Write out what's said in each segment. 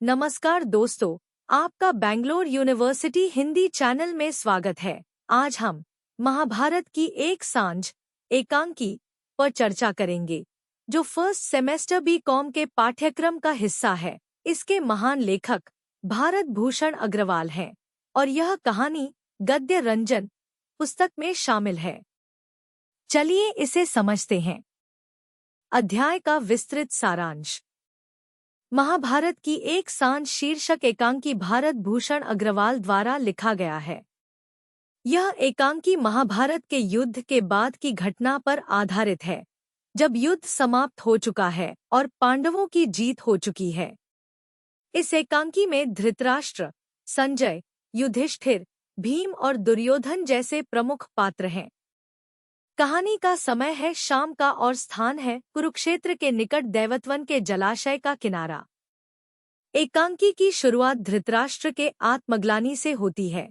नमस्कार दोस्तों, आपका बैंगलोर यूनिवर्सिटी हिंदी चैनल में स्वागत है। आज हम महाभारत की एक सांझ एकांकी पर चर्चा करेंगे, जो फर्स्ट सेमेस्टर बी.कॉम के पाठ्यक्रम का हिस्सा है। इसके महान लेखक भारत भूषण अग्रवाल हैं और यह कहानी गद्य रंजन पुस्तक में शामिल है। चलिए इसे समझते हैं। अध्याय का विस्तृत सारांश। महाभारत की एक सांझ शीर्षक एकांकी भारत भूषण अग्रवाल द्वारा लिखा गया है। यह एकांकी महाभारत के युद्ध के बाद की घटना पर आधारित है, जब युद्ध समाप्त हो चुका है और पांडवों की जीत हो चुकी है। इस एकांकी में धृतराष्ट्र, संजय, युधिष्ठिर, भीम और दुर्योधन जैसे प्रमुख पात्र हैं। कहानी का समय है शाम का और स्थान है कुरुक्षेत्र के निकट दैवतवन के जलाशय का किनारा। एकांकी की शुरुआत धृतराष्ट्र के आत्मग्लानि से होती है।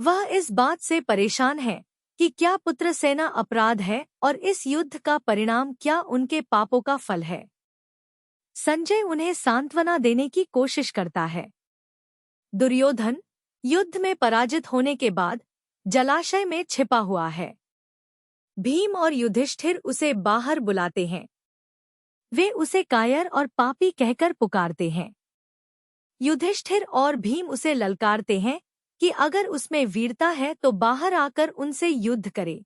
वह इस बात से परेशान है कि क्या पुत्र सेना अपराध है और इस युद्ध का परिणाम क्या उनके पापों का फल है। संजय उन्हें सांत्वना देने की कोशिश करता है। दुर्योधन युद्ध में पराजित होने के बाद जलाशय में छिपा हुआ है। भीम और युधिष्ठिर उसे बाहर बुलाते हैं। वे उसे कायर और पापी कहकर पुकारते हैं। युधिष्ठिर और भीम उसे ललकारते हैं कि अगर उसमें वीरता है तो बाहर आकर उनसे युद्ध करे।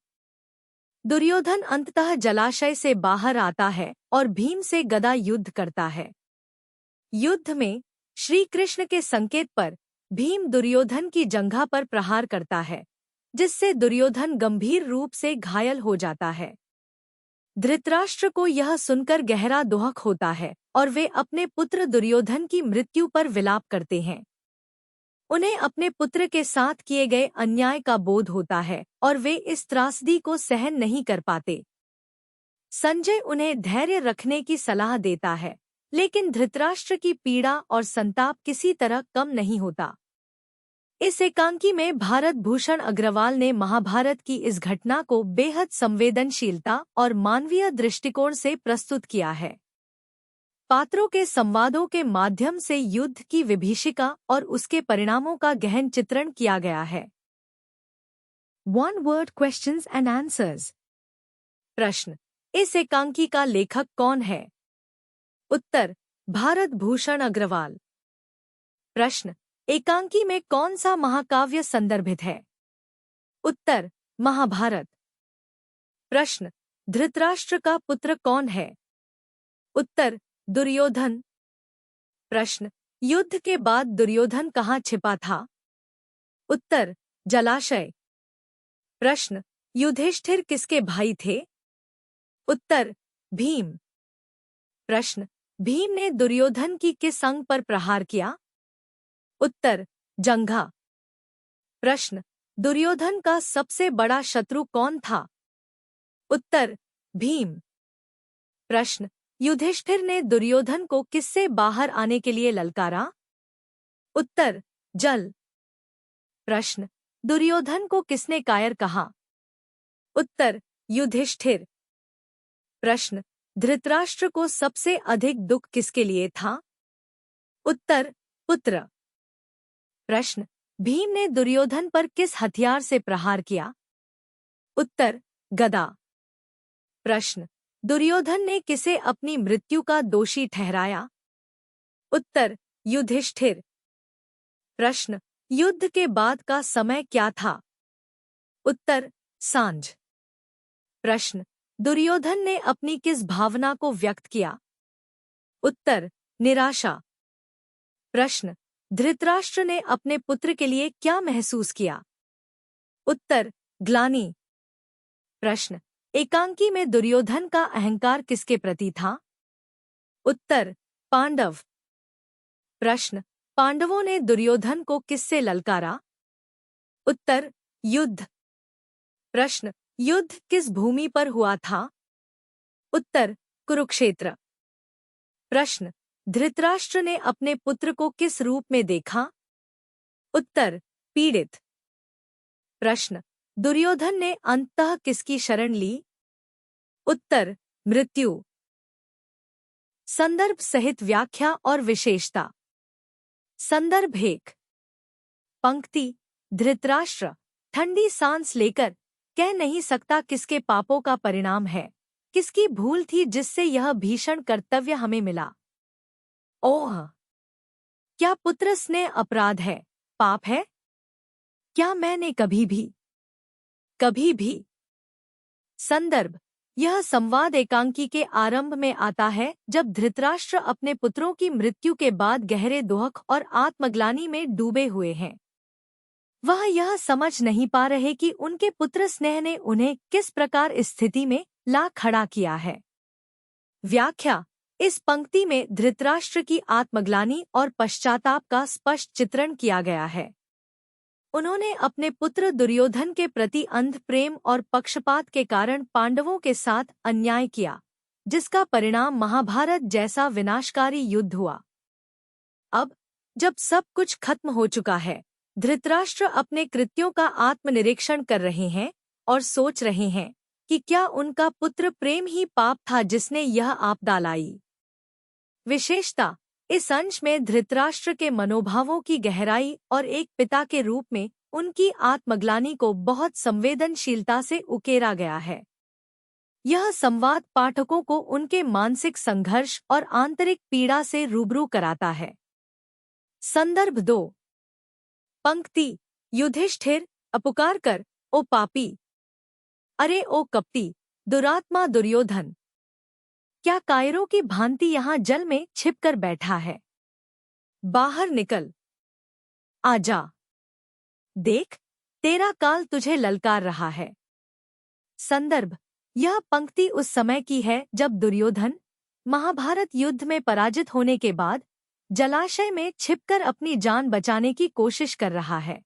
दुर्योधन अंततः जलाशय से बाहर आता है और भीम से गदा युद्ध करता है। युद्ध में श्री कृष्ण के संकेत पर भीम दुर्योधन की जंघा पर प्रहार करता है, जिससे दुर्योधन गंभीर रूप से घायल हो जाता है। धृतराष्ट्र को यह सुनकर गहरा दुख होता है और वे अपने पुत्र दुर्योधन की मृत्यु पर विलाप करते हैं। उन्हें अपने पुत्र के साथ किए गए अन्याय का बोध होता है और वे इस त्रासदी को सहन नहीं कर पाते। संजय उन्हें धैर्य रखने की सलाह देता है, लेकिन धृतराष्ट्र की पीड़ा और संताप किसी तरह कम नहीं होता। इस एकांकी में भारत भूषण अग्रवाल ने महाभारत की इस घटना को बेहद संवेदनशीलता और मानवीय दृष्टिकोण से प्रस्तुत किया है। पात्रों के संवादों के माध्यम से युद्ध की विभीषिका और उसके परिणामों का गहन चित्रण किया गया है। One word questions and answers. प्रश्न: इस एकांकी का लेखक कौन है? उत्तर: भारत भूषण अग्रवाल। प्रश्न: एकांकी में कौन सा महाकाव्य संदर्भित है? उत्तर: महाभारत। प्रश्न: धृतराष्ट्र का पुत्र कौन है? उत्तर: दुर्योधन। प्रश्न: युद्ध के बाद दुर्योधन कहाँ छिपा था? उत्तर: जलाशय। प्रश्न: युधिष्ठिर किसके भाई थे? उत्तर: भीम। प्रश्न: भीम ने दुर्योधन की किस अंग पर प्रहार किया? उत्तर: जंघा। प्रश्न: दुर्योधन का सबसे बड़ा शत्रु कौन था? उत्तर: भीम। प्रश्न: युधिष्ठिर ने दुर्योधन को किससे बाहर आने के लिए ललकारा? उत्तर: जल। प्रश्न: दुर्योधन को किसने कायर कहा? उत्तर: युधिष्ठिर। प्रश्न: धृतराष्ट्र को सबसे अधिक दुख किसके लिए था? उत्तर: पुत्र। प्रश्न: भीम ने दुर्योधन पर किस हथियार से प्रहार किया? उत्तर: गदा। प्रश्न: दुर्योधन ने किसे अपनी मृत्यु का दोषी ठहराया? उत्तर: युधिष्ठिर। प्रश्न: युद्ध के बाद का समय क्या था? उत्तर: सांझ। प्रश्न: दुर्योधन ने अपनी किस भावना को व्यक्त किया? उत्तर: निराशा। प्रश्न: धृतराष्ट्र ने अपने पुत्र के लिए क्या महसूस किया? उत्तर: ग्लानि। प्रश्न: एकांकी में दुर्योधन का अहंकार किसके प्रति था? उत्तर: पांडव। प्रश्न: पांडवों ने दुर्योधन को किससे ललकारा? उत्तर: युद्ध। प्रश्न: युद्ध किस भूमि पर हुआ था? उत्तर: कुरुक्षेत्र। प्रश्न: धृतराष्ट्र ने अपने पुत्र को किस रूप में देखा? उत्तर: पीड़ित। प्रश्न: दुर्योधन ने अंततः किसकी शरण ली? उत्तर: मृत्यु। संदर्भ सहित व्याख्या और विशेषता। संदर्भ एक। पंक्ति। धृतराष्ट्र ठंडी सांस लेकर कह नहीं सकता किसके पापों का परिणाम है, किसकी भूल थी जिससे यह भीषण कर्तव्य हमें मिला। ओह! क्या पुत्र स्नेह अपराध है, पाप है? क्या मैंने कभी भी। संदर्भ। यह संवाद एकांकी के आरंभ में आता है जब धृतराष्ट्र अपने पुत्रों की मृत्यु के बाद गहरे दुख और आत्मग्लानि में डूबे हुए हैं। वह यह समझ नहीं पा रहे कि उनके पुत्र स्नेह ने उन्हें किस प्रकार इस स्थिति में ला खड़ा किया है। व्याख्या। इस पंक्ति में धृतराष्ट्र की आत्मग्लानि और पश्चाताप का स्पष्ट चित्रण किया गया है। उन्होंने अपने पुत्र दुर्योधन के प्रति अंध प्रेम और पक्षपात के कारण पांडवों के साथ अन्याय किया, जिसका परिणाम महाभारत जैसा विनाशकारी युद्ध हुआ। अब जब सब कुछ खत्म हो चुका है, धृतराष्ट्र अपने कृत्यों का आत्मनिरीक्षण कर रहे हैं और सोच रहे हैं कि क्या उनका पुत्र प्रेम ही पाप था जिसने यह आपदा लाई। विशेषता। इस अंश में धृतराष्ट्र के मनोभावों की गहराई और एक पिता के रूप में उनकी आत्मग्लानि को बहुत संवेदनशीलता से उकेरा गया है। यह संवाद पाठकों को उनके मानसिक संघर्ष और आंतरिक पीड़ा से रूबरू कराता है। संदर्भ 2। पंक्ति। युधिष्ठिर अपुकार कर, ओ पापी! अरे ओ कपटी, दुरात्मा दुर्योधन! क्या कायरों की भांति यहाँ जल में छिपकर बैठा है? बाहर निकल, आजा। देख, तेरा काल तुझे ललकार रहा है। संदर्भ। यह पंक्ति उस समय की है जब दुर्योधन महाभारत युद्ध में पराजित होने के बाद जलाशय में छिपकर अपनी जान बचाने की कोशिश कर रहा है।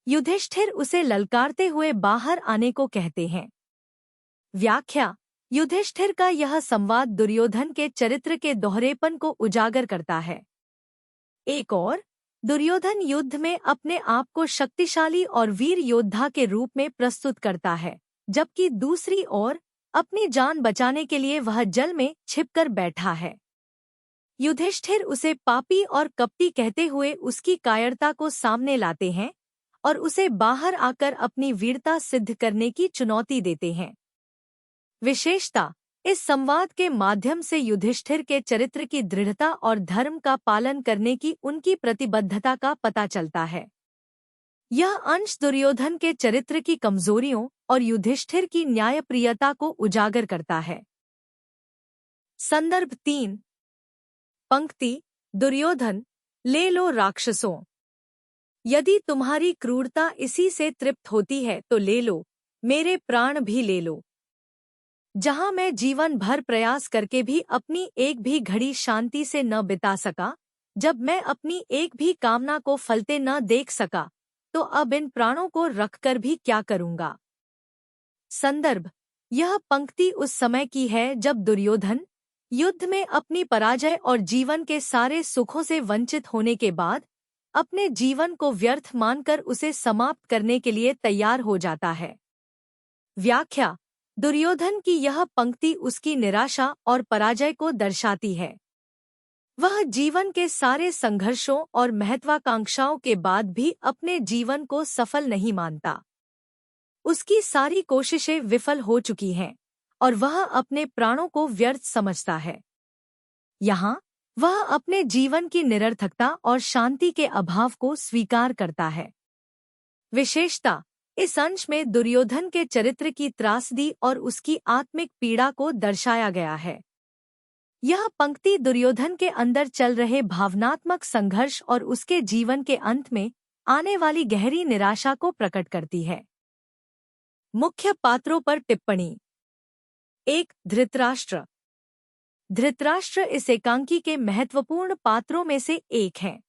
युधिष्ठिर उसे ललकारते हुए बाहर आने को कहते हैं। व्याख्या। युधिष्ठिर का यह संवाद दुर्योधन के चरित्र के दोहरेपन को उजागर करता है। एक और, दुर्योधन युद्ध में अपने आप को शक्तिशाली और वीर योद्धा के रूप में प्रस्तुत करता है, जबकि दूसरी ओर अपनी जान बचाने के लिए वह जल में छिपकर बैठा है। युधिष्ठिर उसे पापी और कपटी कहते हुए उसकी कायरता को सामने लाते हैं और उसे बाहर आकर अपनी वीरता सिद्ध करने की चुनौती देते हैं। विशेषता। इस संवाद के माध्यम से युधिष्ठिर के चरित्र की दृढ़ता और धर्म का पालन करने की उनकी प्रतिबद्धता का पता चलता है। यह अंश दुर्योधन के चरित्र की कमजोरियों और युधिष्ठिर की न्यायप्रियता को उजागर करता है। संदर्भ 3। पंक्ति। दुर्योधन, ले लो राक्षसों! यदि तुम्हारी क्रूरता इसी से तृप्त होती है तो ले लो, मेरे प्राण भी ले लो। जहां मैं जीवन भर प्रयास करके भी अपनी एक भी घड़ी शांति से न बिता सका, जब मैं अपनी एक भी कामना को फलते न देख सका, तो अब इन प्राणों को रखकर भी क्या करूंगा। संदर्भ। यह पंक्ति उस समय की है जब दुर्योधन युद्ध में अपनी पराजय और जीवन के सारे सुखों से वंचित होने के बाद अपने जीवन को व्यर्थ मानकर उसे समाप्त करने के लिए तैयार हो जाता है। व्याख्या। दुर्योधन की यह पंक्ति उसकी निराशा और पराजय को दर्शाती है। वह जीवन के सारे संघर्षों और महत्वाकांक्षाओं के बाद भी अपने जीवन को सफल नहीं मानता। उसकी सारी कोशिशें विफल हो चुकी हैं और वह अपने प्राणों को व्यर्थ समझता है। यहाँ वह अपने जीवन की निरर्थकता और शांति के अभाव को स्वीकार करता है। विशेषता। इस अंश में दुर्योधन के चरित्र की त्रासदी और उसकी आत्मिक पीड़ा को दर्शाया गया है। यह पंक्ति दुर्योधन के अंदर चल रहे भावनात्मक संघर्ष और उसके जीवन के अंत में आने वाली गहरी निराशा को प्रकट करती है। मुख्य पात्रों पर टिप्पणी। 1. धृतराष्ट्र। धृतराष्ट्र इस एकांकी के महत्वपूर्ण पात्रों में से एक है।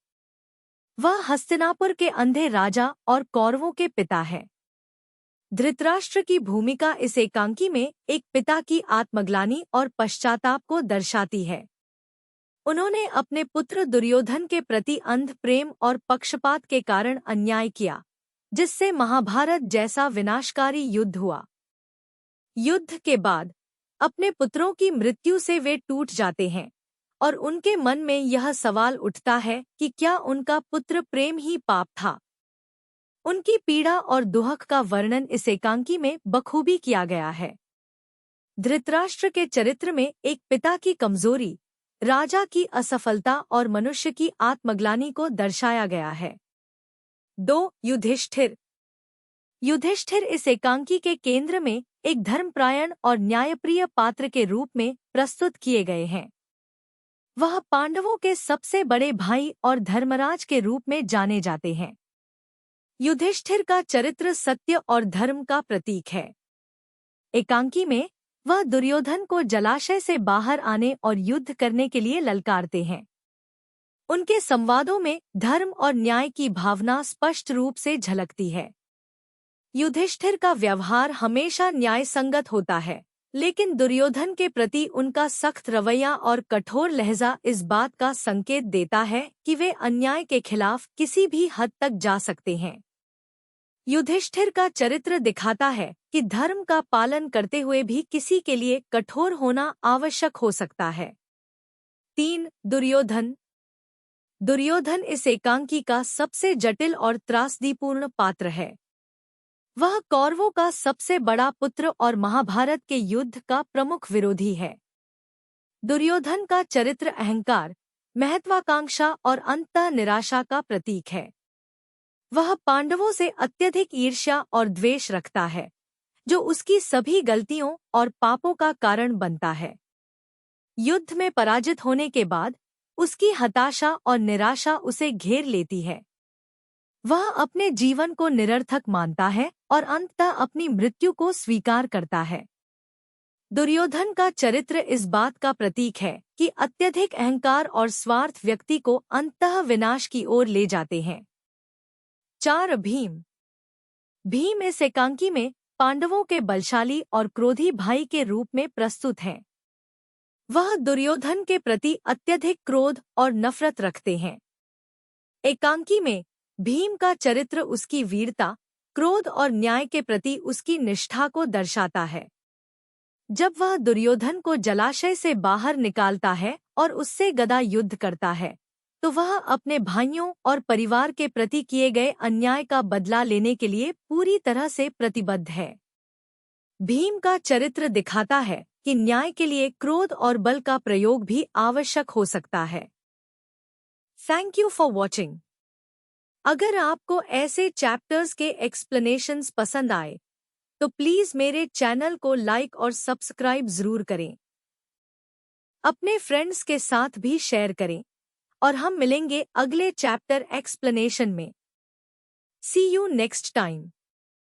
वह हस्तिनापुर के अंधे राजा और कौरवों के पिता है। धृतराष्ट्र की भूमिका इस एकांकी में एक पिता की आत्मग्लानि और पश्चाताप को दर्शाती है। उन्होंने अपने पुत्र दुर्योधन के प्रति अंध प्रेम और पक्षपात के कारण अन्याय किया, जिससे महाभारत जैसा विनाशकारी युद्ध हुआ। युद्ध के बाद अपने पुत्रों की मृत्यु से वे टूट जाते हैं और उनके मन में यह सवाल उठता है कि क्या उनका पुत्र प्रेम ही पाप था। उनकी पीड़ा और दुहक का वर्णन इस एकांकी में बखूबी किया गया है। धृतराष्ट्र के चरित्र में एक पिता की कमजोरी, राजा की असफलता और मनुष्य की आत्मग्लानि को दर्शाया गया है। 2. युधिष्ठिर। युधिष्ठिर इस एकांकी के केंद्र में एक धर्मप्रायण और न्यायप्रिय पात्र के रूप में प्रस्तुत किए गए हैं। वह पांडवों के सबसे बड़े भाई और धर्मराज के रूप में जाने जाते हैं। युधिष्ठिर का चरित्र सत्य और धर्म का प्रतीक है। एकांकी में वह दुर्योधन को जलाशय से बाहर आने और युद्ध करने के लिए ललकारते हैं। उनके संवादों में धर्म और न्याय की भावना स्पष्ट रूप से झलकती है। युधिष्ठिर का व्यवहार हमेशा न्यायसंगत होता है, लेकिन दुर्योधन के प्रति उनका सख्त रवैया और कठोर लहजा इस बात का संकेत देता है कि वे अन्याय के खिलाफ किसी भी हद तक जा सकते हैं। युधिष्ठिर का चरित्र दिखाता है कि धर्म का पालन करते हुए भी किसी के लिए कठोर होना आवश्यक हो सकता है। 3. दुर्योधन। दुर्योधन इस एकांकी का सबसे जटिल और त्रासदीपूर्ण पात्र है। वह कौरवों का सबसे बड़ा पुत्र और महाभारत के युद्ध का प्रमुख विरोधी है। दुर्योधन का चरित्र अहंकार, महत्वाकांक्षा और अंततः निराशा का प्रतीक है। वह पांडवों से अत्यधिक ईर्ष्या और द्वेष रखता है, जो उसकी सभी गलतियों और पापों का कारण बनता है। युद्ध में पराजित होने के बाद उसकी हताशा और निराशा उसे घेर लेती है। वह अपने जीवन को निरर्थक मानता है और अंततः अपनी मृत्यु को स्वीकार करता है। दुर्योधन का चरित्र इस बात का प्रतीक है कि अत्यधिक अहंकार और स्वार्थ व्यक्ति को अंततः विनाश की ओर ले जाते हैं। 4. भीम। भीम इस एकांकी में पांडवों के बलशाली और क्रोधी भाई के रूप में प्रस्तुत हैं। वह दुर्योधन के प्रति अत्यधिक क्रोध और नफरत रखते हैं। एकांकी में भीम का चरित्र उसकी वीरता, क्रोध और न्याय के प्रति उसकी निष्ठा को दर्शाता है। जब वह दुर्योधन को जलाशय से बाहर निकालता है और उससे गदा युद्ध करता है, तो वह अपने भाइयों और परिवार के प्रति किए गए अन्याय का बदला लेने के लिए पूरी तरह से प्रतिबद्ध है। भीम का चरित्र दिखाता है कि न्याय के लिए क्रोध और बल का प्रयोग भी आवश्यक हो सकता है। Thank you for watching. अगर आपको ऐसे चैप्टर्स के एक्सप्लेनेशंस पसंद आए तो प्लीज मेरे चैनल को लाइक और सब्सक्राइब जरूर करें। अपने फ्रेंड्स के साथ भी शेयर करें और हम मिलेंगे अगले चैप्टर एक्सप्लेनेशन में। सी यू नेक्स्ट टाइम।